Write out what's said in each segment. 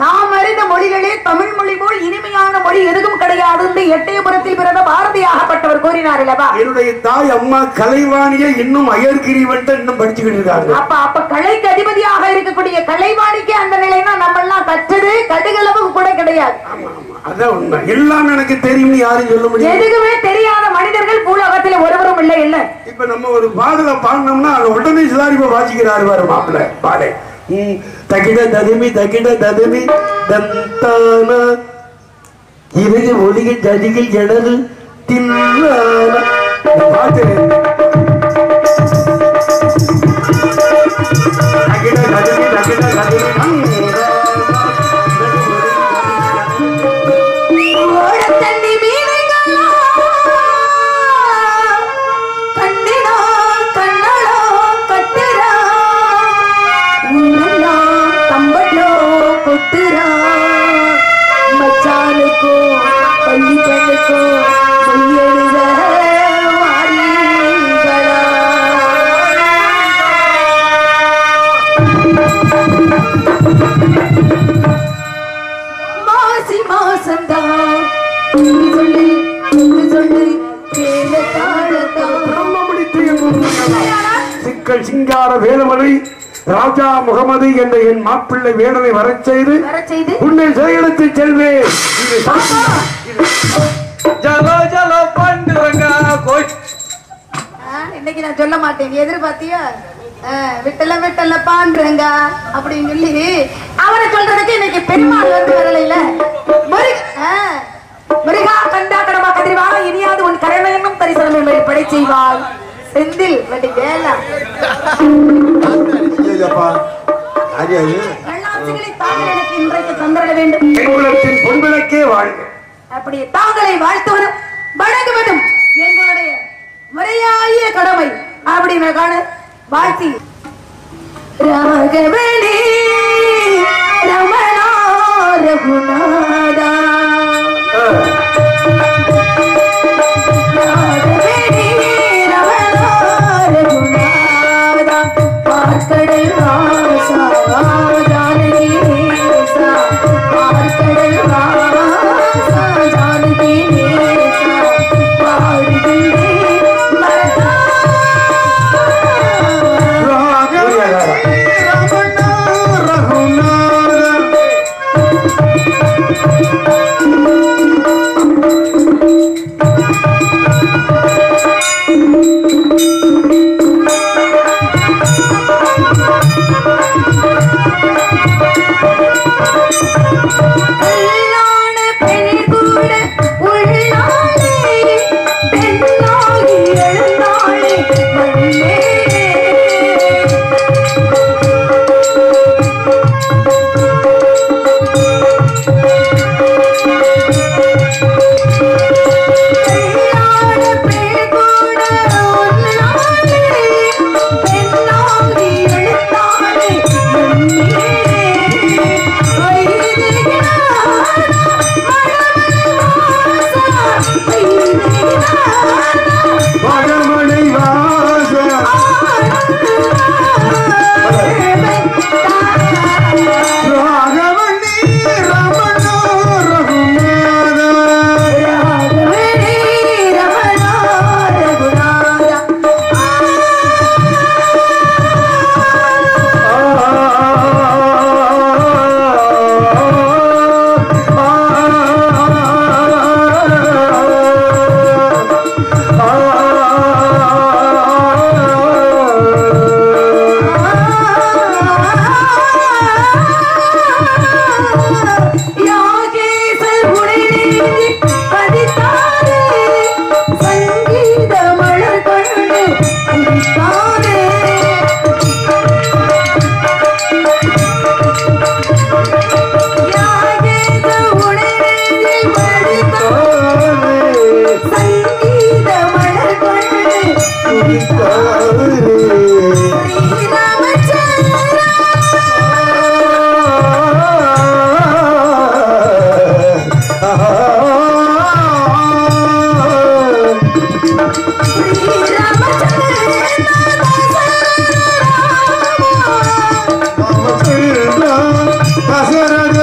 நாம் அறிந்த மொழிகளே தமிழ் மொழி போல் இனிமையான மொழி எதுவும் கிடையாது என்று எட்டயபுரத்தில் பிறந்த பாரதியாகப்பட்டவர் கூறினார் அல்லவா? என்னுடைய தாய் அம்மா கலைவாணியை இன்னும் அயர்கிரிவன் இன்னும் படிச்சுக்கிட்டு இருக்காங்க. அப்ப கலைக்கு அதிபதியாக இருக்கக்கூடிய கலைவாணிக்கு அந்த நிலைனா நம்ம எல்லாம் கற்றது கடுகளவு கூட கிடையாது. அதான் உண்மை. எல்லாம் எனக்கு தெரியும் யாரும் சொல்ல முடியும். எதுவுமே தெரியாத மனிதர்கள் பூலோகத்தில் ஒருவரும் இல்லை. இல்ல இப்ப நம்ம ஒரு பாடலை பாடினோம்னா அதை உடனே சிதாரிப்ப வாசிக்கிறாரு பாரு மாப்பிள்ள பாடு. தகிட ததுமி தகிட ததுமி தந்தான இறுதி ஒளிகள் ஜதிகள் எனது தின்னான பாட்டு. தகிட ததுமி தகிட ததுமி சிங்கார வேலுமலை ராஜா முகமது என்ற என் மாப்பிள்ளை வேடனை வரச் செய்து உன்னை சிறையெடுத்து செல்வேன். இன்னைக்கு நான் சொல்ல மாட்டேன். எதிர்பார்த்தியா விட்டல விட்டல பாண்டுங்க அப்படின்னு சொல்லி அவரை சொல்றதுக்கு இன்னைக்கு பெருமாள் வந்து வரல. முருகா கண்டா கடமா கதிர்வாக இனியாது உன் கருணையனும் தரிசனம் படை செய்வாள் செந்தில் வண்டி வேலை இன்றைக்கு தந்திர வேண்டும். பொன்விளக்கே வாழ்க. அப்படி தாங்களை வாழ்த்துவதும் வணங்குவதும் எங்களுடைய முறையாய கடமை அப்படின்னு காண வாழ்த்தி ராகவனே ரமணா ரகுநாதா ரகுநாத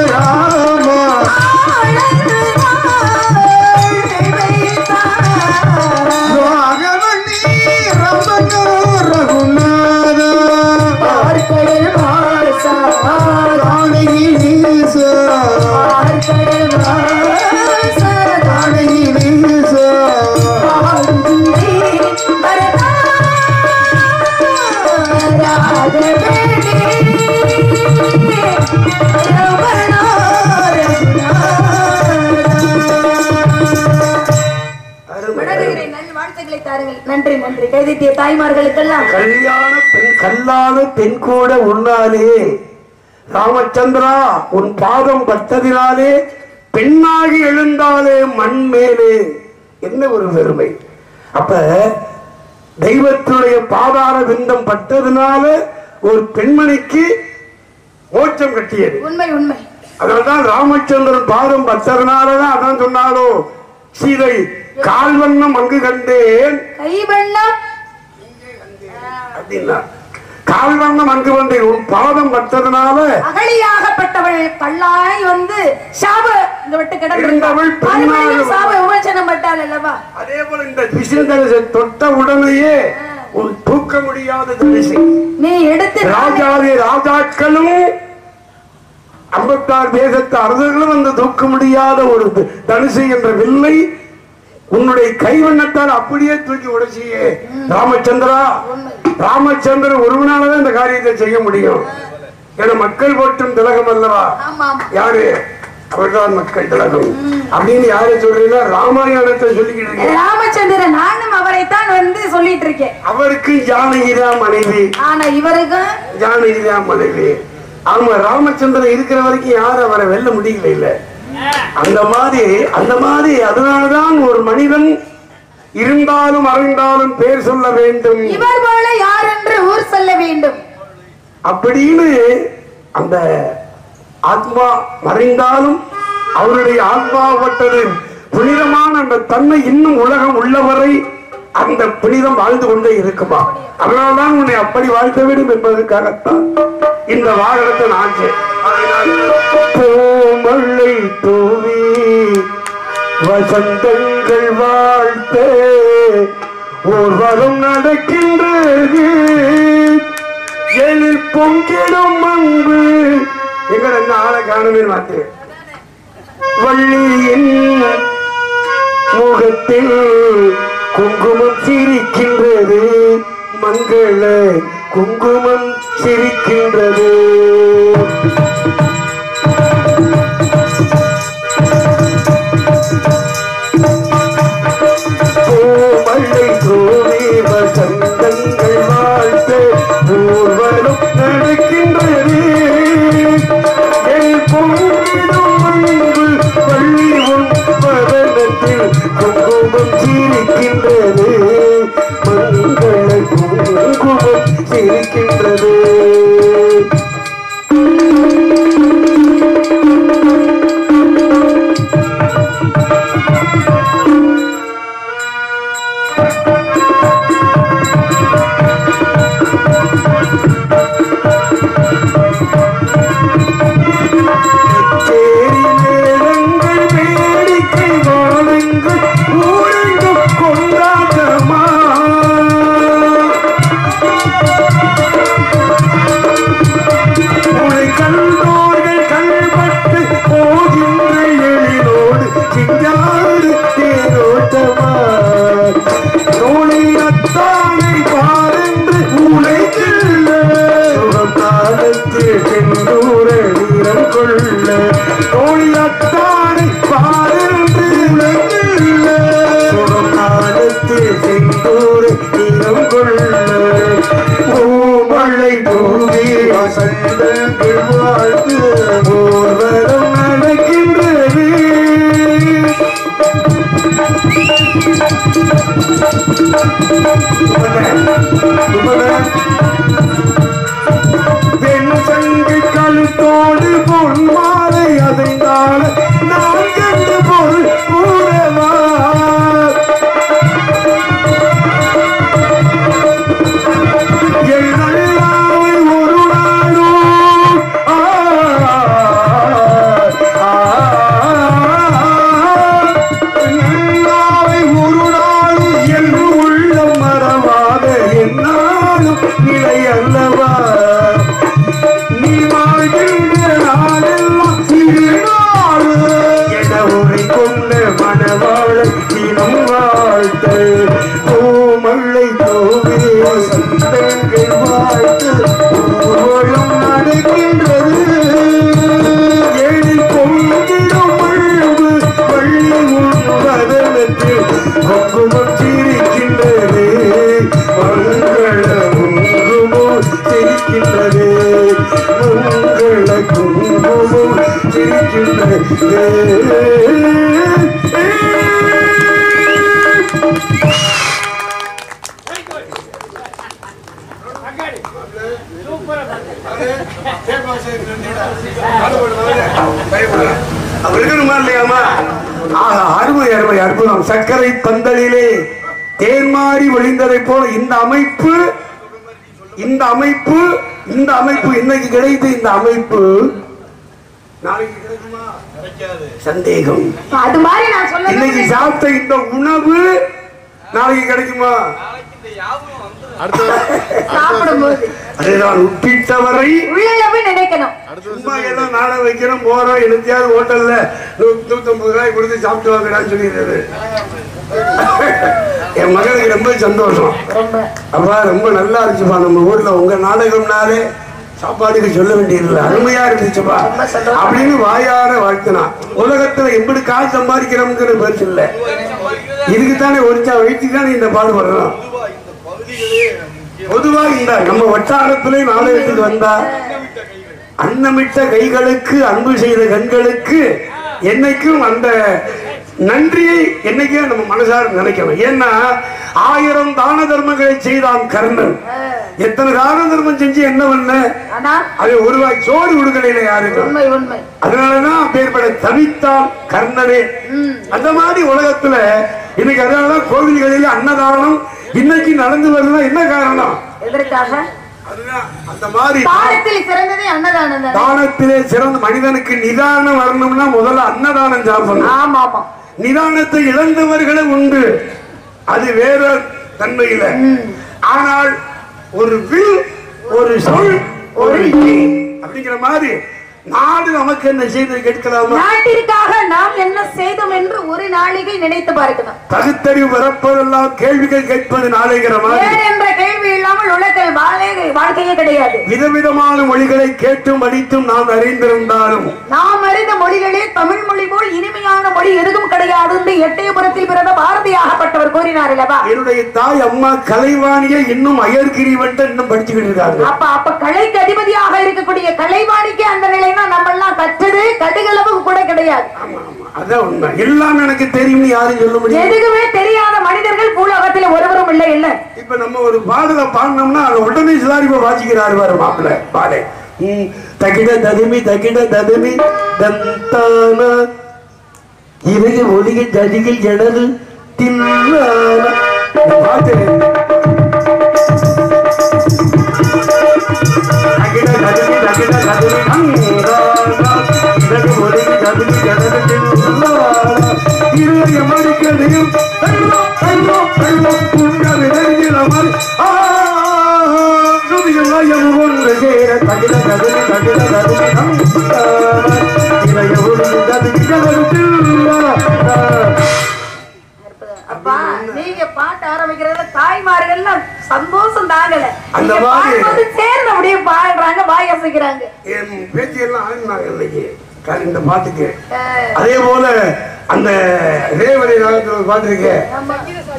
ராமா நன்றி நன்றி. கைதிட்டிய தாய்மார்களுக்கெல்லாம் கல்லான பெண் கூட உன்னாலே ராமச்சந்திரா உன் பாதம் பட்டதினாலே பெண்ணாகி எழுந்தாலே மண் மேலே என்ன ஒரு பெருமை. அப்ப தெய்வத்துடைய பாதார விந்தம் பட்டதினால ஒரு பெண்மணிக்கு மோட்சம் கட்டியது. உண்மை உண்மை. அதனால்தான் ராமச்சந்திரன் பாதம் பட்டதினாலதான் அதான் சொன்னாலோ சீதை கால்வண்ணம் அங்கு கண்டேன் கைவண்ணம் அப்படின்னா கால்வண்ணம் அங்கு வந்தேன் உன் பாதம் பட்டதுனால அகலியாகப்பட்டவள் கல்லாய் வந்து சாப இந்த விட்டு கிடந்தவள் சாப விமோசனம் பட்டாள் அல்லவா. அதே போல இந்த விஷ்ணுதரிசை தொட்ட உடனேயே உன் தூக்க முடியாத தரிசை நீ எடுத்து ராஜாவே ராஜாக்களும் 56 தேசத்து அரசர்களும் அந்த தூக்க முடியாத ஒரு தனுசை என்ற வில்லை உன்னுடைய கைவண்ணத்தால் அப்படியே தூக்கி உடைச்சியே ராமச்சந்திரா. ராமச்சந்திரன் ஒருவனாலதான் இந்த காரியத்தை செய்ய முடியும். என மக்கள் போற்றும் திலகம் அல்லவா. யாரு அவர்தான் மக்கள் திலகம் அப்படின்னு யாரு சொல்றீங்கன்னா ராமாயணத்தை சொல்லிக்கிட்டு ராமச்சந்திரன். நானும் அவரைத்தான் வந்து சொல்லிட்டு இருக்கேன். அவருக்கு ஜானகிதான் மனைவி. ஆனா இவருக்கு ஜானகிதான் மனைவி. ஆமா ராமச்சந்திரன் இருக்கிற வரைக்கும் யாரும் அவரை வெல்ல முடியல இல்ல. அந்த மாதிரி அதனால்தான் ஒரு மனிதன் இருந்தாலும் அறிந்தாலும் பேர் சொல்ல வேண்டும். இவர் போல யார் என்று ஊர் சொல்ல வேண்டும் அப்படின்னு அந்த ஆத்மா மறைந்தாலும் அவருடைய ஆத்மாப்பட்டது புனிதமான அந்த தன்மை இன்னும் உலகம் உள்ளவரை அந்த புனிதம் வாழ்ந்து கொண்டே இருக்குமா. அதனால்தான் உன்னை அப்படி வாழ்த்த வேண்டும் என்பதற்காகத்தான் இந்த வாகனத்தை நான் பூமழை தூவி வசந்தங்கள் வாழ்த்த ஓர் வரம் நடக்கின்றது எழில் பொங்கிடும் அன்பு எங்கள் என்ன ஆளை காணவே மாட்டேன். வள்ளியின் முகத்தில் குங்குமம் சிரிக்கின்றது மங்கள குங்குமம் சிரிக்கின்றது. பூமழை தூவி வசந்தங்கள் வாழ்த்த ஊர்வலம் நடக்கின்றது பொங்கிடும் அன்பு பள்ளி உன் பதனத்தில் குங்குமம் சிரிக்கின்றது மங்கள குங்குமம் சிரிக்கின்றது. வெண் சங்கு கழுத்தோடு பொன் மாலை அதைந்தாள் அருமை அருமை அற்புதம். சர்க்கரை பந்தலிலே தேன்மாறி ஒளிந்ததை போல இந்த அமைப்பு இன்னைக்கு கிடைத்து இந்த அமைப்பு நாளைக்கு கிடைக்குமா? சந்தேகம். அது மாதிரி நான் சொல்ல இன்னைக்கு சாப்பிட்ட இந்த உணவு நாளைக்கு கிடைக்குமா? சாப்பிடும்போது அதுதான் உப்பிட்டவரை நினைக்கணும். சும்மா ஏதோ நாளை வைக்கிறோம் போறோம் எனத்தியாவது ஹோட்டல்ல 150 ரூபாய் கொடுத்து சாப்பிட்டு வாங்கடான்னு சொல்லிடுறது. என் மகளுக்கு ரொம்ப சந்தோஷம். அப்பா ரொம்ப நல்லா இருந்துச்சுப்பா, நம்ம ஊர்ல உங்க நாடகம்னாலே சாப்பாடுக்கு சொல்ல வேண்டியதில்லை, அருமையா இருந்துச்சுப்பா அப்படின்னு வாயார வாழ்த்தினான். உலகத்துல எப்படி காசு சம்பாதிக்கிறோம்ங்கிற பேச்சு இல்லை, இதுக்குத்தானே ஒரிச்சா வயிற்றுக்கானே இந்த பாடுபடுறோம். பொதுவா இந்த நம்ம வட்டாரத்திலே நாடகத்துக்கு வந்தா அன்னமிட்ட கைகளுக்கு அன்பு செய்த கண்களுக்கு என்னைக்கும் அந்த நன்றியை என்னைக்கும் நம்ம மனசார நினைக்கணும். ஏன்னா 1000 தான தர்மங்களை செய்தான் கர்ணன். எத்தனை தான தர்மம் செஞ்சு என்ன பண்ண, அது ஒரு ரூபாய் சோறு கொடுக்கல யாருக்கும். அதனாலதான் பேர்பட தவித்தான் கர்ணனே. அந்த மாதிரி உலகத்துல இன்னைக்கு அதனாலதான் கோவில்களில் அன்னதானம் இன்னைக்கு நடந்து வருதுன்னா என்ன காரணம்? எதற்காக? அந்த மாதிரி தானத்திலே சிறந்த மனிதனுக்கு நிதானம் வரணும்னா முதல்ல அன்னதானம் சாப்பிடணும். நிதானத்தை இழந்தவர்களும் உண்டு, அது வேற தன்மையில. ஆனால் ஒரு வில், ஒரு சொல், ஒரு அப்படிங்கிற மாதிரி நாடு நமக்கு என்ன செய்து கேட்கலாமா? நாட்டிற்காக நாம் என்ன செய்தோம் என்று ஒரு நாளிகை நினைத்து பார்க்கணும். பகுத்தறிவு பிறப்பதெல்லாம் கேள்விகள் கேட்பது நாளைகிற மாதிரி என்ற கேள்வி இல்லாமல் உலகில் வாழ்க்கையே கிடையாது. விதவிதமான மொழிகளை கேட்டும் படித்தும் நாம் அறிந்திருந்தாலும் நாம் அறிந்த மொழிகளே தமிழ் மொழி போல் இனிமையான மொழி எதுவும் கிடையாது என்று எட்டயபுரத்தில் பிறந்த பாரதியாகப்பட்டவர் கூறினார் அல்லவா? என்னுடைய தாய் அம்மா கலைவாணியை இன்னும் அயர்கிரி வந்து இன்னும் படிச்சுக்கிட்டு இருக்காங்க. அப்ப கலைக்கு அதிபதியாக இருக்கக்கூடிய கலைவாணிக்கு அந்த நிலை நம்ம எல்லாம் கற்றது கடுகளவு கூட கிடையாது. அதான் உண்மை. எல்லாம் எனக்கு தெரியும் யாரும் சொல்ல முடியும். எதுவுமே தெரியாத மனிதர்கள் பூலோகத்தில் ஒருவரும் இல்லை. இல்ல இப்ப நம்ம ஒரு பாடலை பாடினோம்னா அதை உடனே சிதாரிப்பா வாசிக்கிறாரு பாரு மாப்பிள்ள பாடே. தகிட ததுமி தகிட ததுமி தந்தான இவங்க ஒலிக ஜதிகள் எனது தின்னான பாட்டு அப்பா நீங்க பாட்டு ஆரம்பிக்கிறதுல தாய்மார்கள் சந்தோஷம் தாங்கல. அந்த மாதிரி சேர்ந்து அப்படியே பாடுறாங்க, வாய் அசைக்கிறாங்க. என் பேச்சியெல்லாம் ஆடினாங்க இன்னைக்கு இந்த பாட்டுக்கு. அதே போல அந்த ரேவதி ராகத்துல பாட்டு இருக்கு.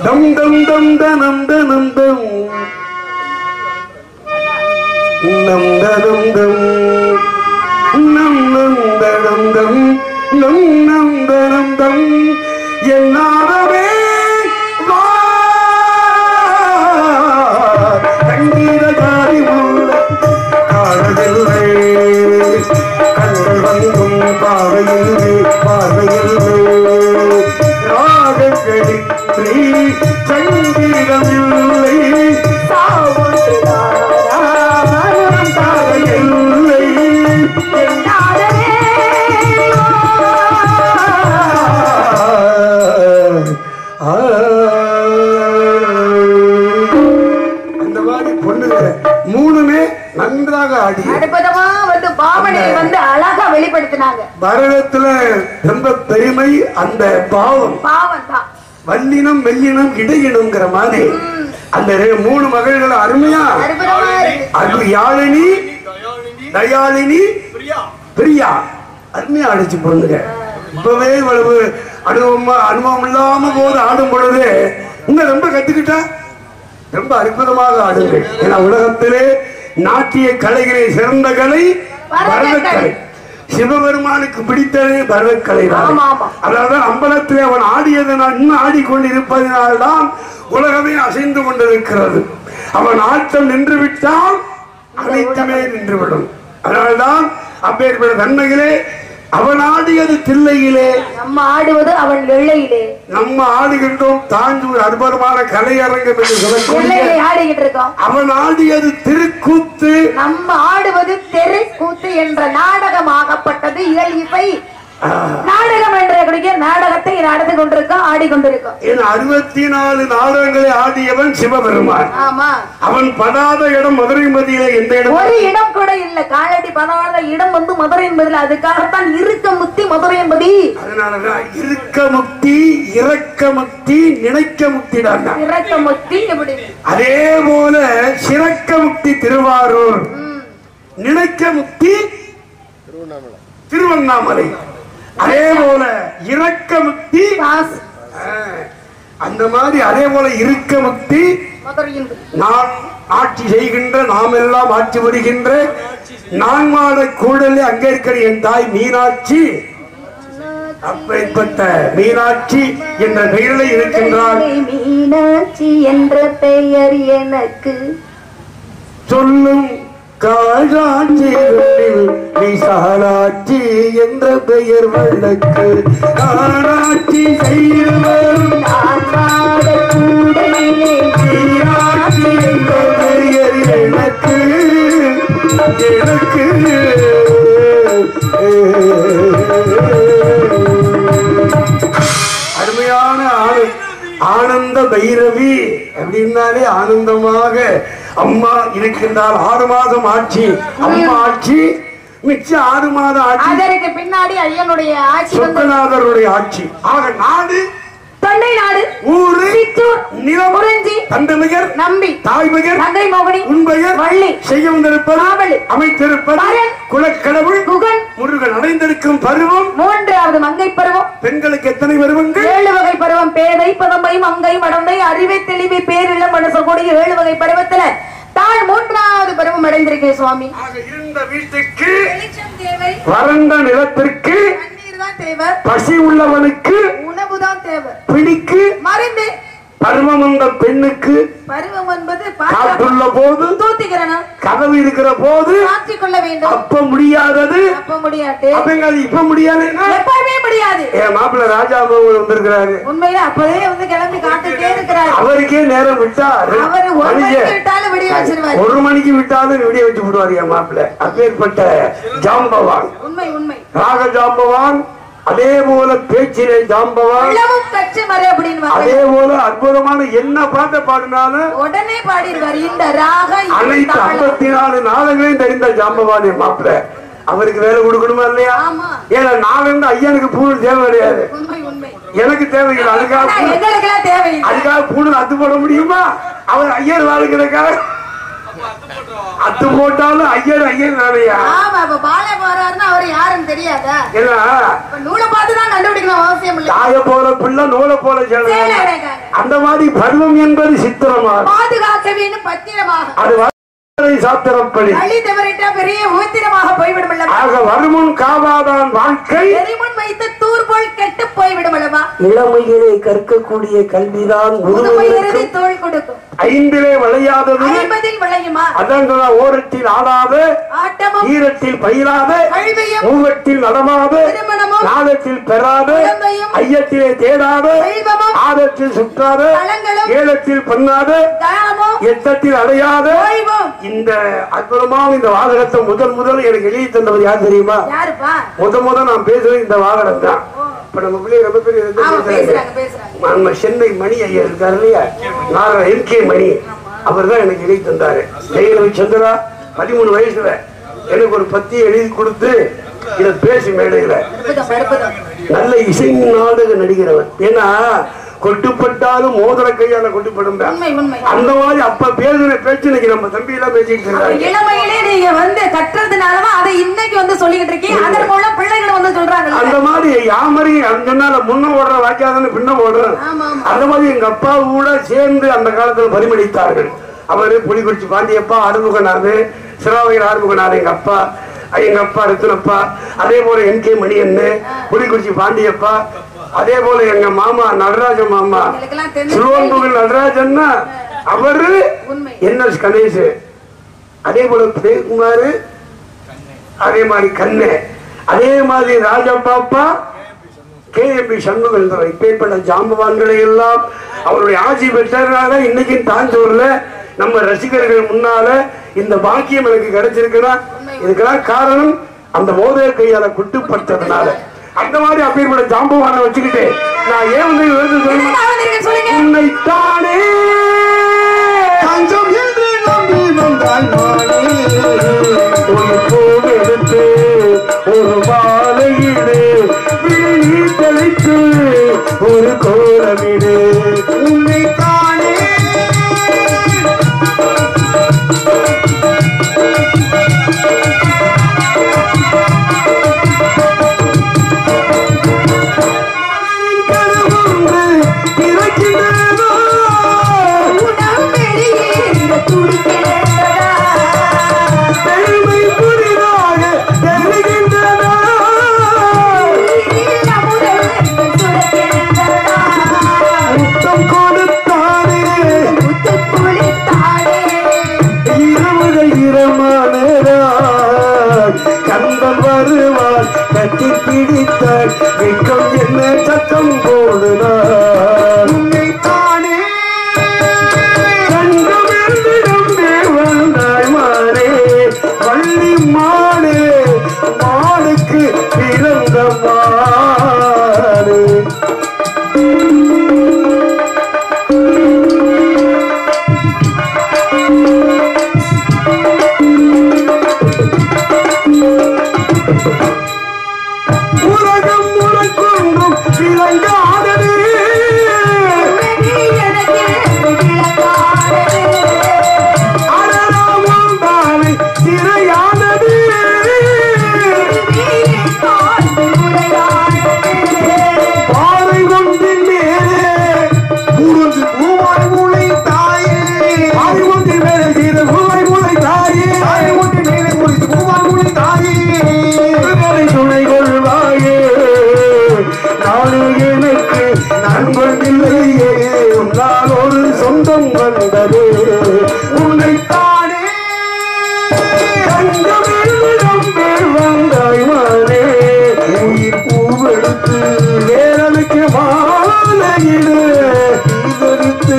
டம் டம் டம் தனம் தனம் தம் நம் தனம் தம் நம் நம் தனம் தம் நம் நம் தனம் தம் என்னாரவே தங்கீரகாரி உள்ள காணவில்லை கண்கள் வந்தும் பார்வையில்லை பார்வையில்லை ராகங்களில் சங்கீதமில்லை நன்றாக ஆடி அற்புதமா வந்து பாவனை வந்து அழகா வெளிப்படுத்தினாங்க. பாரதத்துல ரொம்ப பெருமை அந்த பாவம் தான். வல்லினம் மெல்லினம் இடையினம்ங்கிற மாதிரி அந்த 3 மகள்கள் அருமையா யாழினி தயாளினி பிரியா அருமையா ஆடிச்சு பொண்ணுங்க. இப்பவே இவ்வளவு அனுபவம் இல்லாம போது ஆடும் பொழுது இன்னும் ரொம்ப கத்துக்கிட்டா ரொம்ப அற்புதமாக ஆடுங்கள். ஏன்னா உலகத்திலே நாட்டிய கலைகளே சிறந்த கலை பரதக்கலை. சிவபெருமானுக்கு பிடித்ததே பரதக்கலை தான். அதாவது அம்பலத்தில் அவன் ஆடியதனால் இன்னும் ஆடிக்கொண்டிருப்பதனால்தான் உலகமே அசைந்து கொண்டிருக்கிறது. அவன் ஆட்டம் நின்று விட்டால் அனைத்துமே நின்றுவிடும். அதனால்தான் அப்பேற்பட்ட தன்மையிலே அவன் ஆடியது தில்லையிலே, நம்ம ஆடுவது அவன் எல்லையிலே. நம்ம ஆடுகின்றோம் தாஞ்சூர் அற்புதமான கலையரங்கம் என்று சொல்லக்கூடிய ஆடிக்கிட்டு இருக்கோம். அவன் ஆடியது திருக்கூத்து, நம்ம ஆடுவது தெருக்கூத்து என்ற நாடகமாகப்பட்டது. இயல் இசை நாடகம் என்ற நாடகத்தை நடந்து கொண்டிருக்கோம், ஆடிக்கொண்டிருக்கோம். 64 நாடகங்களை ஆடியவன் சிவபெருமான். ஆமா, அவன் படாத இடம் மதுரை மதியில எந்த இடம், ஒரு இடம் கூட இல்ல. காலடி படாத இடம் வந்து மதுரை என்பதில். அதுக்காகத்தான் இருக்க முக்தி மதுரை என்பதி. அதனாலதான் இருக்க முக்தி, இறக்க முக்தி, நினைக்க முக்தி தான். இறக்க முக்தி எப்படி? அதே போல சிறக்க முக்தி திருவாரூர், நினைக்க முக்தி திருவண்ணாமலை. அதே போல இறக்க முக்தி அந்த மாதிரி, அதே போல இருக்க முக்தி நான் ஆட்சி செய்கின்ற, நாம் எல்லாம் ஆட்சி வருகின்ற நான்மாட கூடலே அங்கே இருக்கிற என் தாய் மீனாட்சி. அப்படிப்பட்ட மீனாட்சி என்ற பெயரில் இருக்கின்றார். மீனாட்சி என்ற பெயர் எனக்கு சொல்லும் காளாட்சி விசாலாட்சி என்ற பெயர் வழக்கு. காளாட்சி செய்வரும் மீனாட்சி என்ற பெயர் எனக்கு எனக்கு அருமையான ஆனந்த பைரவி அப்படின்னாலே ஆனந்தமாக அம்மா இருக்கின்றால். 6 மாதம் ஆட்சி அம்மா ஆட்சி, மிச்சம் 6 மாதம் ஆட்சி. அதற்கு பின்னாடி ஐயனுடைய ஆட்சி, சொக்கநாதருடைய ஆட்சி. ஆக நாடு தொண்டை நாடு, ஊரு, நிலம், குறிஞ்சி, தண்டமிகர், நம்பி, தாய்மகர், தங்கை மோகினி, உண்பெயர், வள்ளி, செய்ய வந்திருப்பது, அமைத்திருப்பது, குலக்கடவுள், குகன், முருகன் அடைந்திருக்கும் பருவம் 3வது மங்கை பருவம். பெண்களுக்கு எத்தனை பருவங்கள்? 7 வகை பருவம். பேதை, பதம்பை, மங்கை, மடந்தை, அறிவை, தெளிவை, பேரிளம் மனசக்கூடிய 7 வகை பருவத்துல தான் 3வது பருவம் அடைந்திருக்கேன் சுவாமி. இருந்த வீட்டுக்கு வெளிச்சம் தேவை, வறண்ட நிலத்திற்கு தண்ணீர் தான் தேவை, பசி உள்ளவனுக்கு உணவுதான் தேவை, பிடிக்கு மருந்து. பருவம் அந்த பெண்ணுக்கு பருவம் என்பது காற்றுள்ள போது, தூத்திக்கிறணும், கதவு இருக்கிற போது மாற்றிக் கொள்ள வேண்டும். அப்ப முடியாதது, அப்ப முடியாது, இப்ப முடியாது, எப்பவுமே முடியாது. என் மாப்பிள்ள ராஜா வந்திருக்கிறாரு. உண்மையில அப்பவே வந்து கிளம்பி காத்துட்டே இருக்கிறாரு. அவருக்கே நேரம் விட்டா அவர் 1 மணிக்கு விட்டாலும் விடிய வச்சிருவாரு. 1 மணிக்கு விட்டாலும் விடிய வச்சு விடுவாரு என் மாப்பிள்ள. அப்பேற்பட்ட ஜாம்பவான், உண்மை உண்மை ராக ஜாம்பவான். அதே போல பேச்சிலே ஜாம்பவான், அதே போல அற்புதமான என்ன பாட்ட பாடினாலும் உடனே பாடிடுவார். இந்த ராக அனைத்து 54 நாளங்களையும் தெரிந்த ஜாம்பவான் என் மாப்பிள்ள. அவருக்கு வேலை கொடுக்கணுமா இல்லையா? ஏன்னா நான் வந்து ஐயனுக்கு பூணு தேவை கிடையாது, எனக்கு தேவையில்லை. அதுக்காக பூணு அத்து போட முடியுமா? அவர் ஐயர் வாழ்க்கிறதுக்காக அத்து போட்டாலும் ஐயர் ஐயர் வேலையா? அவர் யாருன்னு தெரியாதா? நூலை பார்த்துதான் கண்டுபிடிக்கணும் அவசியம் இல்லை. தாய போல பிள்ளை நூலை போல அந்த மாதிரி பருவம் என்பது சித்திரமா பாதுகாக்க வேண்டும், பத்திரமாக. அது சாத்திரப்படி பெரிய ஊத்திரமாக போய்விடும். வருமுன் காவாதான் வாழ்க்கை வைத்த தூர் போல் கெட்டு போய்விடும். இளமையிலே கற்கக்கூடிய கல்விதான் தோல் கொடுக்கும். 5லே விளையாதது 50ல் விளையுமா? அதான் ஓரத்தில் ஆடாத, ஈரத்தில் பயிராத, மூவத்தில் நடமாத, நாதத்தில் பெறாத, ஐயத்திலே தேடாத, ஆதத்தில் சுற்றாத, ஏலத்தில் பண்ணாத, 8த்தில் அடையாத இந்த அற்புதமான இந்த வாகனத்தை முதல் எனக்கு எழுதி தந்தவர் யார் தெரியுமா? முதல் நான் பேசுறது இந்த வாகனம் தான். இப்ப நம்ம பிள்ளை ரொம்ப பேர் சென்னை மணி ஐயா இருக்காரு இல்லையா, எம்.கே. மணி, அவர் தான் எனக்கு எழுதி தந்தாரு. சந்திரா 13 வயசுல எனக்கு ஒரு பத்தி எழுதி கொடுத்து இத பேசி மேடையில நல்ல இசை நாடக நடிகிறவர். ஏன்னா கொட்டுப்பட்டாலும் மோதிர கையால கொட்டுப்படும் அந்த மாதிரி அப்ப பேசுற பேச்சு இன்னைக்கு நம்ம தம்பி எல்லாம் பேசிட்டு இருக்காங்க. இளமையிலே நீங்க வந்து கற்றதுனாலதான் அதை இன்னைக்கு வந்து சொல்லிட்டு இருக்கீங்க. அதன் மூலம் பிள்ளைகள் வந்து சொல்றாங்க. அந்த மாதிரி யாமரி சொன்னால முன்ன ஓடுற வாக்கியாதானே பின்ன ஓடுறேன். அந்த மாதிரி எங்க அப்பா கூட சேர்ந்து அந்த காலத்துல பரிமளித்தார்கள். அவரு புலிக்குறிச்சி பாண்டியப்பா, ஆறுமுகனாரு, சிராவையில் ஆறுமுகனாரு எங்க அப்பா, எங்க அப்பா ரத்தினப்பா, அதே போல என்.கே. மணியண்ணு, புலிக்குறிச்சி பாண்டியப்பா, அதே போல எங்க மாமா நடராஜ மாமா சிறுவன்புகள் நடராஜன்னா அவரு என்.எஸ். கணேஷ், அதே போல பிரேகுமாரு, அதே மாதிரி கண்ணு, அதே மாதிரி ராஜப்பாப்பா, கே.எம்.பி. சண்முகன். இப்பேற்பட்ட ஜாம்பவான்களை எல்லாம் அவருடைய ஆட்சி பெற்றதுனால இன்னைக்கு தாஞ்சூர்ல நம்ம ரசிகர்கள் முன்னால இந்த பாக்கியம் எனக்கு கிடைச்சிருக்குன்னா இதுக்கெல்லாம் காரணம் அந்த மோதிர கையால குட்டுப்பட்டதுனால. அந்த மாதிரி அப்பேற்பட்ட ஜாம்பவானை வச்சுக்கிட்டு நான் ஏன் வந்து உன்னைத்தானே தஞ்சம் என்று நம்பி வந்தாய் நானே, எடுத்து ஒரு மாலையிடு விழி தெளித்து ஒரு கோலமிடு உன்னைத்தானே கட்டி பிடித்தாள் வெக்கம் என்ன சத்தம் போடுனார் உன்னைத்தானே கண்டமென்றிடம் வந்தாய் மானே வள்ளி மானே மானுக்கு பிறந்த மானே. உன்னைத்தானே வந்தாய் மானே உயிர் பூவெடுத்து வேறனுக்கு மாலையிடு இதற்கு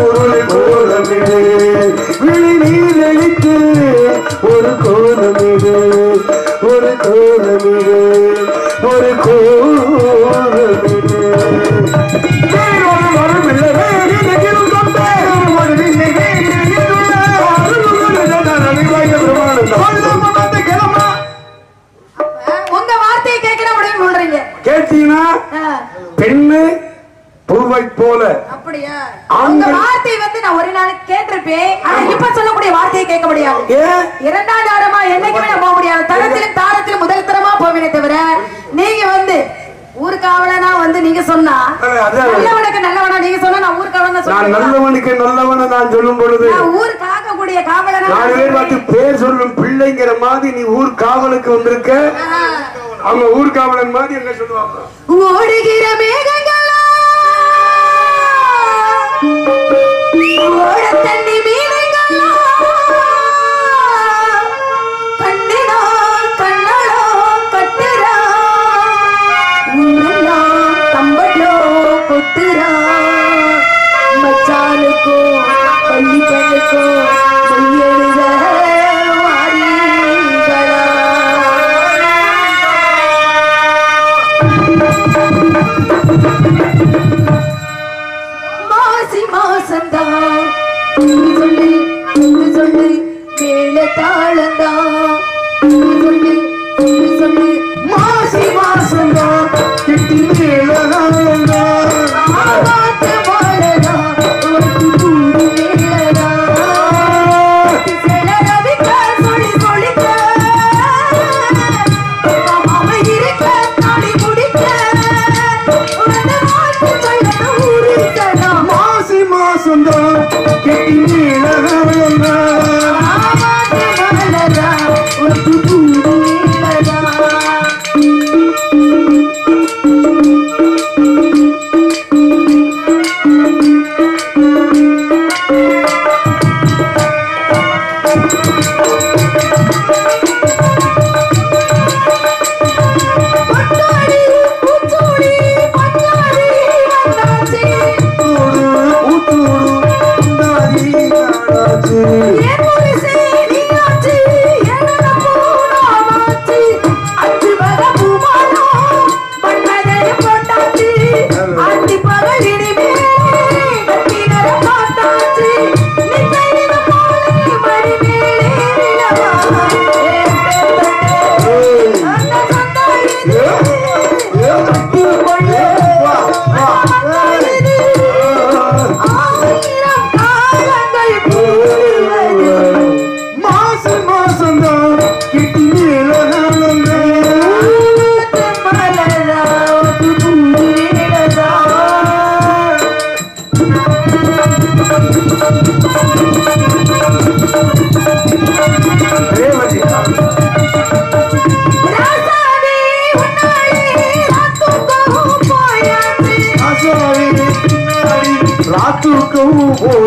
ஒரு கோலமிடு விழி நீரழித்து ஒரு கோலமிடு ஒரு கோலமிடு ஒரு கோலமிடு உங்க வார்த்தையை கேட்க முடியும் சொல்றீங்க. கேட்டீங்கன்னா பெண்ணு பூவை போல. அப்படியா? உங்க வார்த்தை வந்து நான் ஒரு நாள் கேட்டிருப்பேன். ஆனா இப்ப சொல்லக்கூடிய வார்த்தையை கேட்க முடியாது. இரண்டாவது ஆரமா என்னைக்குமே நான் போக முடியாது. தரத்திலும் தாரத்திலும் முதல் தரமா போவேனே தவிர நீங்க வந்து ஊர்காவலனா வந்து நீங்க சொன்னா நல்லவனுக்கு நல்லவனா நீங்க சொன்னா நான் ஊர்காவலனா சொல்றேன். நான் நல்லவனுக்கு நல்லவனா நான் சொல்லும் பொழுது நான் ஊர் காக்கக்கூடிய காவலனா நாலு பேர் பார்த்து பேர் சொல்லும் பிள்ளைங்கிற மாதிரி நீ ஊர் காவலுக்கு வந்திருக்க. அவங்க ஊர்காவலன் மாதிரி என்ன சொல்லுவாங்க? ஓடுகிற மேகங்களா ஓட தண்ணி மீனங்களா கண்ணினா கண்ணாளோ கட்டுரா உன்னோ கம்பளோ கொட்டுரா மச்சானுக்கோ பள்ளிகளுக்கோ சொல்லிடுத வாரிகளா. மாசி மாசந்தா சொல்லு சொல்லு மேல தாளந்தா சொல்லு சொல்லு மாசி மாசந்தா கிட்டி மேல தாளந்தா ஆவாத்து வாழதா ஒட்டு கூடு மேலதா சில ரவிக்க சொல்லி சொல்லிக்க மாமா இருக்க நாடி குடிக்க உன மாத்து சொல்ல ஊரு சதா மாசி மாசந்தா கிட்டி மேல தாளந்தா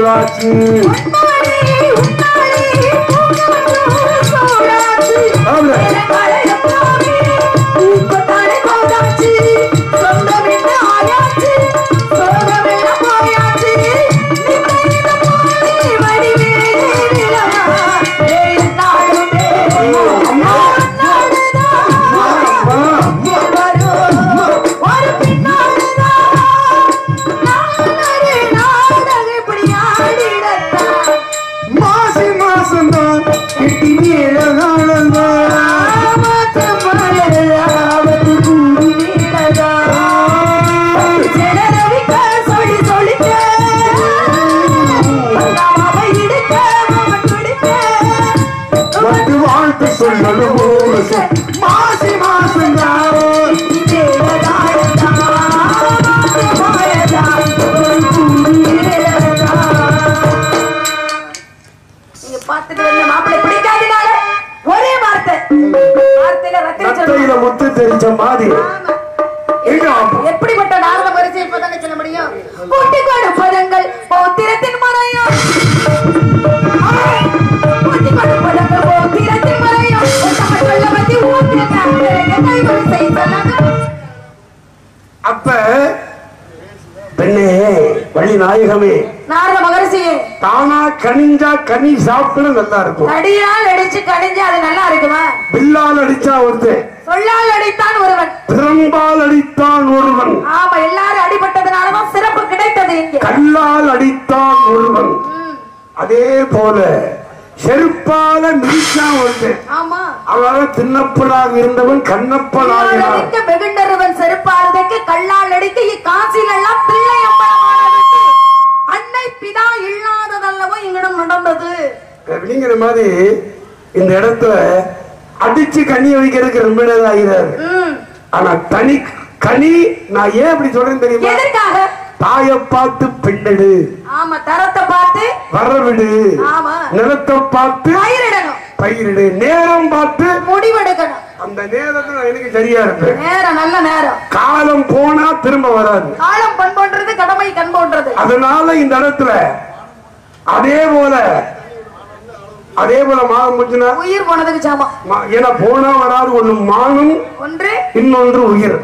சூடாச்சு மாசி மாசம் பார்த்துட்டு வந்த மாப்பிள்ளை பிடிக்காதனால ஒரே வார்த்தை வார்த்தையில முத்து தெரிஞ்ச மாதிரி எப்படிப்பட்ட நாரத பரிசை இப்பதானே சொல்ல முடியும் கூட்டி கொடுப்பதங்கள் பௌத்திரத்தின் மறையும் கூட்டி கொடுப்பதங்கள் பௌத்திரத்தின் மறையும் சொல்ல பத்தி அப்ப பெண்ணே வள்ளி நாயகமே நாரத மகரிஷியே தானா கனிஞ்சா கனி சாப்பிட நல்லா இருக்கும் அடியால் அடிச்சு கனிஞ்சா அது நல்லா இருக்குமா பில்லால் அடிச்சா ஒருத்தன் சொல்லால் அடித்தான் ஒருவன் பிரம்பால் அடித்தான் ஒருவன் ஆமா எல்லாரும் அடிபட்டதுனாலதான் சிறப்பு கிடைத்தது இங்கே கல்லால் அடித்தான் ஒருவன் அதே போல செருப்பால மிதிச்சா ஒருத்தன் ஆமா அவளால தின்னப்படாக இருந்தவன் கண்ணப்பனாக வெகுண்டருவன் செருப்பாளதுக்கு கல்லால் அடிக்க காசில எல்லாம் பிள்ளை அம்பலமானதுக்கு அன்னை பிதா இல்லாததல்லவோ இங்கிடம் நடந்தது அப்படிங்கிற மாதிரி இந்த இடத்துல அடிச்சு கனிய வைக்கிறதுக்கு ரொம்ப நேரம் ஆகிறாரு ஆனா தனி கனி நான் ஏன் அப்படி சொல்றேன்னு தெரியுமா எதற்காக தாயை பார்த்து பெண்ணெடு ஆமா தரத்தை பார்த்து வரவிடு ஆமா நிலத்தை பார்த்து பயிரிடு நேரம் பார்த்து முடிவெடுக்கணும் அந்த நேரத்துல எனக்கு சரியா இருக்கு நேரம் நல்ல நேரம் காலம் போனா திரும்ப வராது காலம் பண் போன்றது கடமை கண் போன்றது அதனால இந்த இடத்துல அதே போல மானம் முடிச்சுனா உயிர் போனதுக்கு சாமம் ஏன்னா போனா வராது ஒண்ணு மானம் ஒன்று இன்னொன்று உயிர்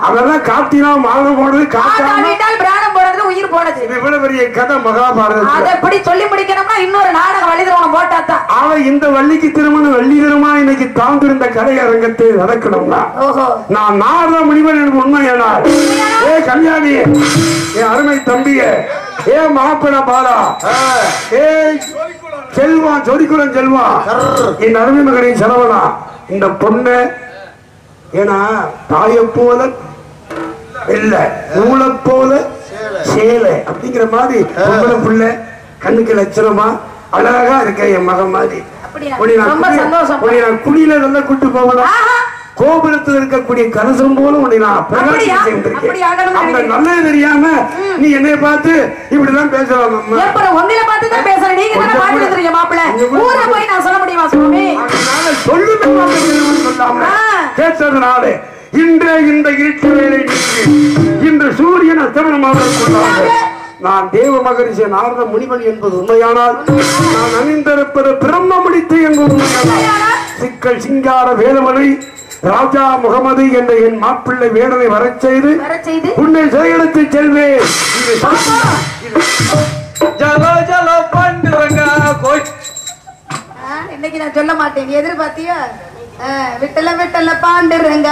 அதெல்லாம் காட்டினா மானம் போனது காட்டாவிட்டால் பிராணம் போனது உயிர் போனது இவ்வளவு பெரிய கதை மகாபாரதம் அதை எப்படி சொல்லி முடிக்கணும்னா இன்னொரு நாடகம் வழி திருமணம் போட்டாத்தான் அவன் இந்த வள்ளிக்கு திருமணம் வள்ளி திருமணம் இன்னைக்கு தாழ்ந்திருந்த கலை அரங்கத்தை நடக்கணும்னா நான் நாரத முனிவன் எனக்கு உண்மையானா ஏ கல்யாணி என் அருமை தம்பிய ஏ மாப்பிள பாலா ஏ செல்வா ஜோதிக்குளம் செல்வா என் அருமை மகனின் செலவனா இந்த பொண்ணு ஏன்னா தாயை போல இல்ல நூலை போல சேலை அப்படிங்கிற மாதிரி பொம்பளை புள்ள கண்ணுக்கு லட்சணமா அழகா இருக்க என் மகன் மாதிரி குடியில நல்லா கூட்டு போகலாம் கோபுரத்தில் இருக்கக்கூடிய கலசம் போல உன்னை நான் பிரகாசம் செய்திருக்கேன் அந்த நல்லது தெரியாம நீ என்னைய பார்த்து இப்படிதான் பேசலாம் ஒன்னில பார்த்து தான் பேசுறேன் நீங்க தான பாத்துட்டு இருக்கீங்க மாப்பிள ஊர்ல போய் நான் சொல்ல முடியுமா சுவாமி சொல்லாம கேட்டதுனால இன்று இந்த இருட்டு வேலை இன்று சூரியன் அஸ்தமனமாக கொண்டாங்க நான் தேவ மகரிஷி நாரத முனிவன் என்பது உண்மையானால் நான் அணிந்திருப்பது பிரம்ம முடித்து என்பது உண்மையானால் சிக்கல் சிங்கார வேலுமலை ராஜா முகமது என்ற என் மாப்பிள்ளை வேடனை வரச் செய்து உன்னை செயலத்து செல்வேன் இன்னைக்கு நான் சொல்ல மாட்டேன் எதிர்பார்த்தியா விட்டல விட்டல பாண்டுறங்க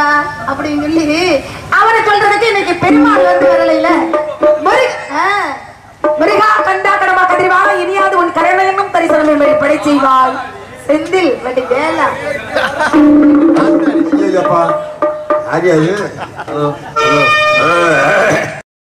அப்படின்னு சொல்லி அவரை சொல்றதுக்கு இன்னைக்கு பெருமாள் வந்து வரலையில முருகா கண்டா கடமா கதிரிவாக இனியாவது உன் கருணையனும் தரிசனம் படை செய்வாய் செந்தில் வண்டி வேலை ஐயப்பா